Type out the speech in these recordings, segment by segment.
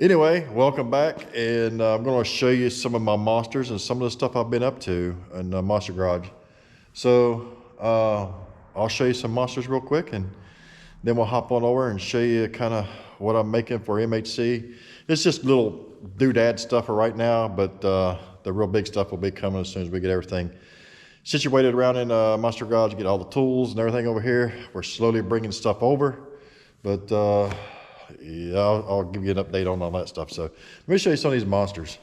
Anyway, welcome back, and I'm going to show you some of my monsters and some of the stuff I've been up to in the Monster Garage. So I'll show you some monsters real quick, and then we'll hop on over and show you kind of what I'm making for MHC. It's just little doodad stuff for right now, but the real big stuff will be coming as soon as we get everything situated around in Monster Garage, get all the tools and everything over here. We're slowly bringing stuff over, but yeah, I'll give you an update on all that stuff. So let me show you some of these monsters.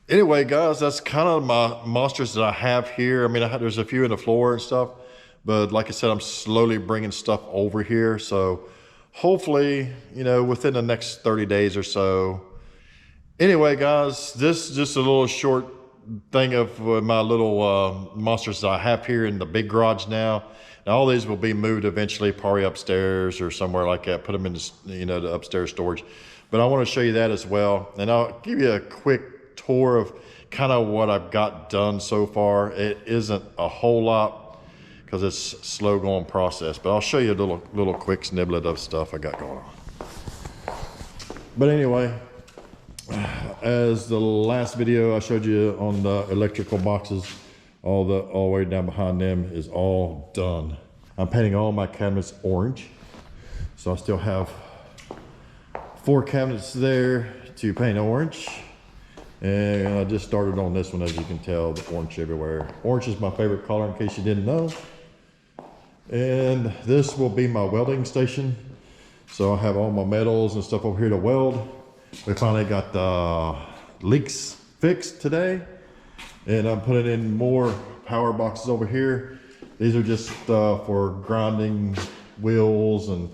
anyway, guys, that's kind of my monsters that I have here. I mean, there's a few in the floor and stuff, but like I said, I'm slowly bringing stuff over here. So hopefully, you know, within the next 30 days or so. Anyway, guys, this is just a little short thing of my little monsters that I have here in the big garage now. Now, all these will be moved eventually, probably upstairs or somewhere like that. Put them in the, you know, the upstairs storage. But I want to show you that as well. And I'll give you a quick tour of kind of what I've got done so far. It isn't a whole lot because it's a slow going process. But I'll show you a little quick sniblet of stuff I got going on. But anyway, as the last video I showed you on the electrical boxes, all the way down behind them is all done. I'm painting all my cabinets orange. So I still have 4 cabinets there to paint orange. And I just started on this one, as you can tell, the orange everywhere. Orange is my favorite color, in case you didn't know. And this will be my welding station. So I have all my metals and stuff over here to weld. We finally got the leaks fixed today. And I'm putting in more power boxes over here. These are just for grinding wheels and,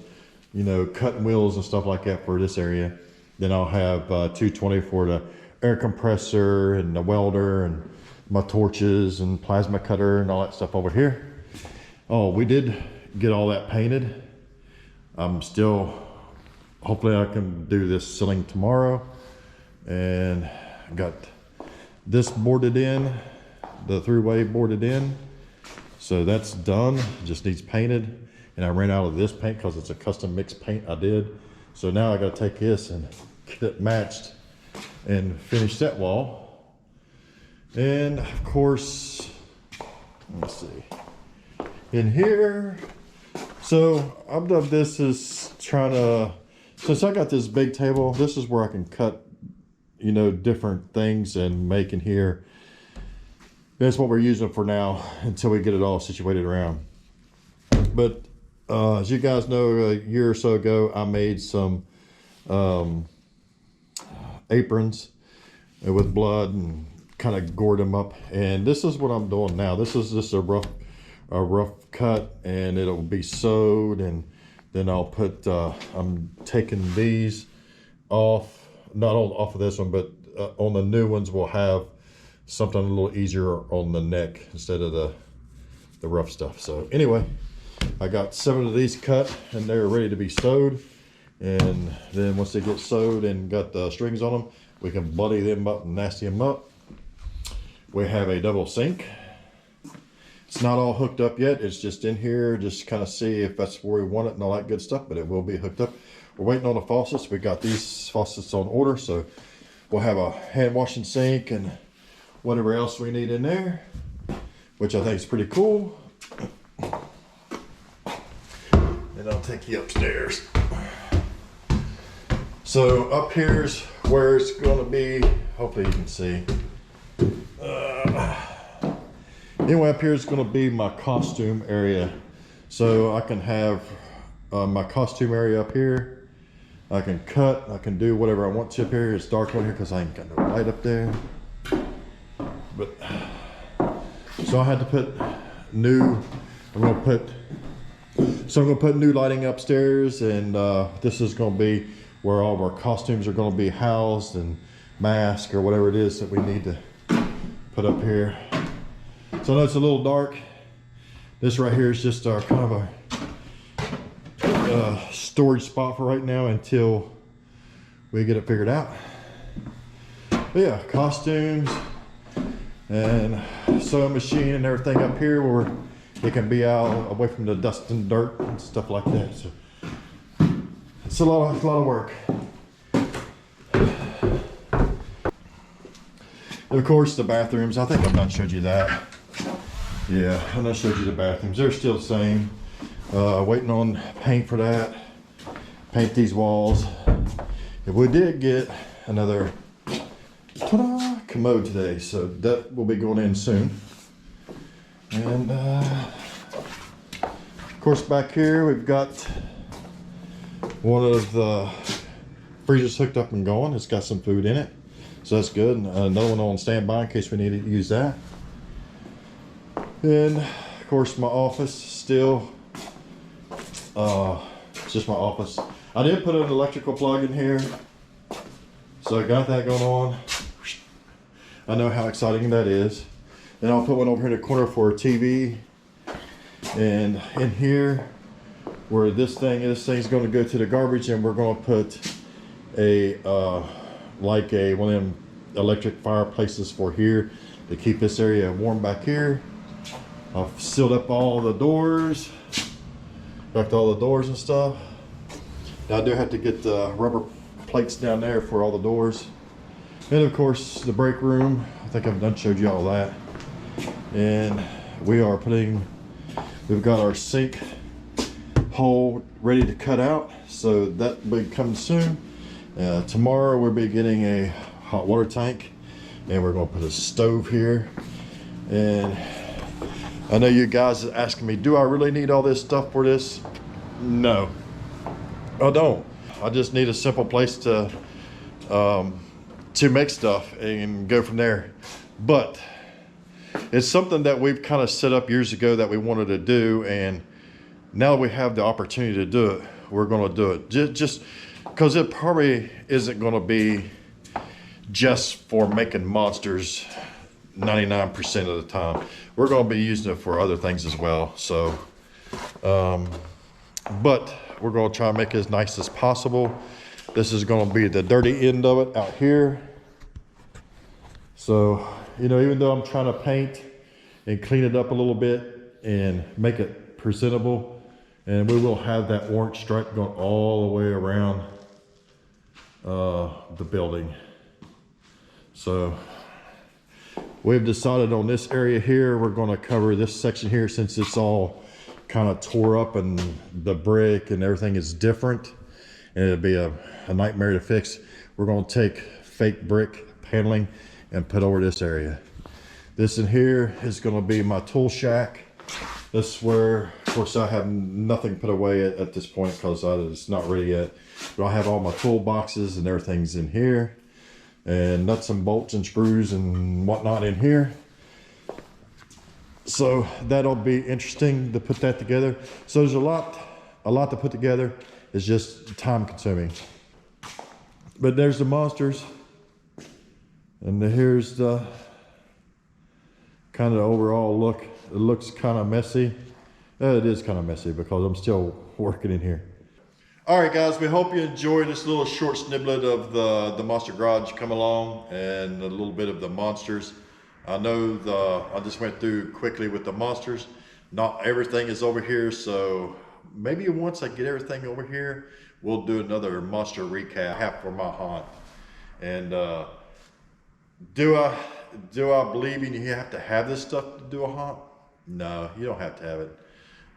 you know, cutting wheels and stuff like that for this area. Then I'll have 220 for the air compressor and the welder and my torches and plasma cutter and all that stuff over here. Oh, we did get all that painted. I'm still, hopefully I can do this ceiling tomorrow. And got this boarded in, the three-way boarded in. So that's done, just needs painted. And I ran out of this paint because it's a custom mixed paint I did. So now I gotta take this and get it matched and finish that wall. And of course, let's see, in here. So I've done this as trying to, since I got this big table, this is where I can cut, you know, different things and make in here. That's what we're using for now until we get it all situated around. But as you guys know, a year or so ago, I made some aprons with blood and kind of gored them up. And this is what I'm doing now. This is just a rough cut, and it'll be sewed. And then I'll put, I'm taking these off. Not off of this one, but on the new ones we'll have something a little easier on the neck instead of the rough stuff. So anyway, I got 7 of these cut and they're ready to be sewed. And then once they get sewed and got the strings on them, we can bloody them up and nasty them up. We have a double sink. It's not all hooked up yet. It's just in here, just kind of see if that's where we want it and all that good stuff, but it will be hooked up. We're waiting on the faucets. We got these faucets on order, so we'll have a hand washing sink and whatever else we need in there, which I think is pretty cool. And I'll take you upstairs. So up here's where it's going to be. Hopefully you can see. Anyway, up here is going to be my costume area. So I can have my costume area up here. I can cut, I can do whatever I want to up here. It's dark on here because I ain't got no light up there. But, so I had to put new, I'm gonna put new lighting upstairs, and this is gonna be where all of our costumes are gonna be housed, and mask or whatever it is that we need to put up here. So I know it's a little dark. This right here is just our kind of a storage spot for right now until we get it figured out. But yeah, costumes and sewing machine and everything up here where it can be out away from the dust and dirt and stuff like that. So it's a lot of work. And of course the bathrooms, I think I've not showed you that. Yeah, I've not showed you the bathrooms. They're still the same. Waiting on paint for that. Paint these walls. If we did get another ta-da, commode today, so that will be going in soon. And of course back here we've got one of the freezers hooked up and going. It's got some food in it. So that's good. Another one on standby in case we need to use that. And of course my office still, it's just my office. I did put an electrical plug in here. So I got that going on. I know how exciting that is. Then I'll put one over here in the corner for a TV. And in here, where this thing's going to go to the garbage, and we're going to put a like one of them electric fireplaces for here to keep this area warm back here. I've sealed up all the doors, wrapped all the doors and stuff. Now I do have to get the rubber plates down there for all the doors. And of course the break room, I think I've done showed you all that. And we are we've got our sink hole ready to cut out, so that will be coming soon. Tomorrow we'll be getting a hot water tank, and we're going to put a stove here. And I know you guys are asking me, do I really need all this stuff for this? No, I don't. I just need a simple place to make stuff and go from there. But it's something that we've kind of set up years ago that we wanted to do, and now that we have the opportunity to do it, we're going to do it. Just because it probably isn't going to be just for making monsters 99% of the time. We're going to be using it for other things as well. So, but we're going to try and make it as nice as possible. This is going to be the dirty end of it out here. So, you know, even though I'm trying to paint and clean it up a little bit and make it presentable, and we will have that orange stripe going all the way around the building. So we've decided on this area here, we're going to cover this section here since it's all kind of tore up and the brick and everything is different, and it'll be a nightmare to fix. We're going to take fake brick paneling and put over this area. This in here is going to be my tool shack. This is where, of course, I have nothing put away at this point because it's not ready yet. But I have all my toolboxes and everything's in here, and nuts and bolts and screws and whatnot in here. So that'll be interesting to put that together. So there's a lot to put together. It's just time consuming. But there's the monsters, and here's the kind of overall look. It looks kind of messy. It is kind of messy because I'm still working in here. All right, guys, we hope you enjoyed this little short sniblet of the Monster Garage come along and a little bit of the monsters. I know I just went through quickly with the monsters. Not everything is over here, so maybe once I get everything over here, we'll do another monster recap for my haunt. And do I believe you have to have this stuff to do a haunt? No, you don't have to have it.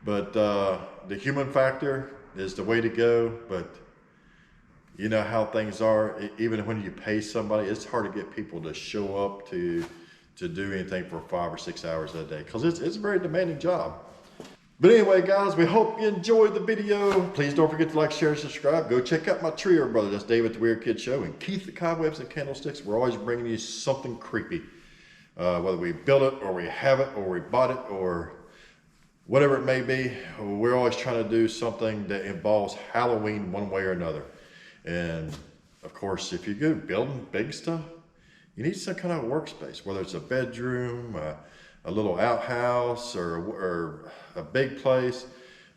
But the human factor is the way to go. But you know how things are. Even when you pay somebody, it's hard to get people to show up to do anything for 5 or 6 hours a day, because it's a very demanding job. But anyway, guys, we hope you enjoyed the video. Please don't forget to like, share, and subscribe. Go check out my trio brother. That's David the Weird Kid Show, and Keith the Cobwebs and Candlesticks. We're always bringing you something creepy. Whether we built it or we have it or we bought it or whatever it may be, we're always trying to do something that involves Halloween one way or another. And of course, if you're good building big stuff, you need some kind of workspace, whether it's a bedroom, a little outhouse, or a big place.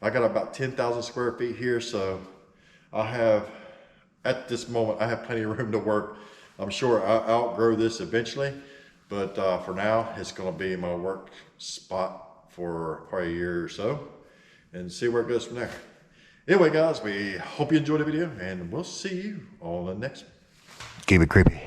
I got about 10,000 square feet here, so at this moment, I have plenty of room to work. I'm sure I'll outgrow this eventually, but for now, it's gonna be my work spot for probably a year or so, and see where it goes from there. Anyway, guys, we hope you enjoyed the video, and we'll see you on the next one. Keep it creepy.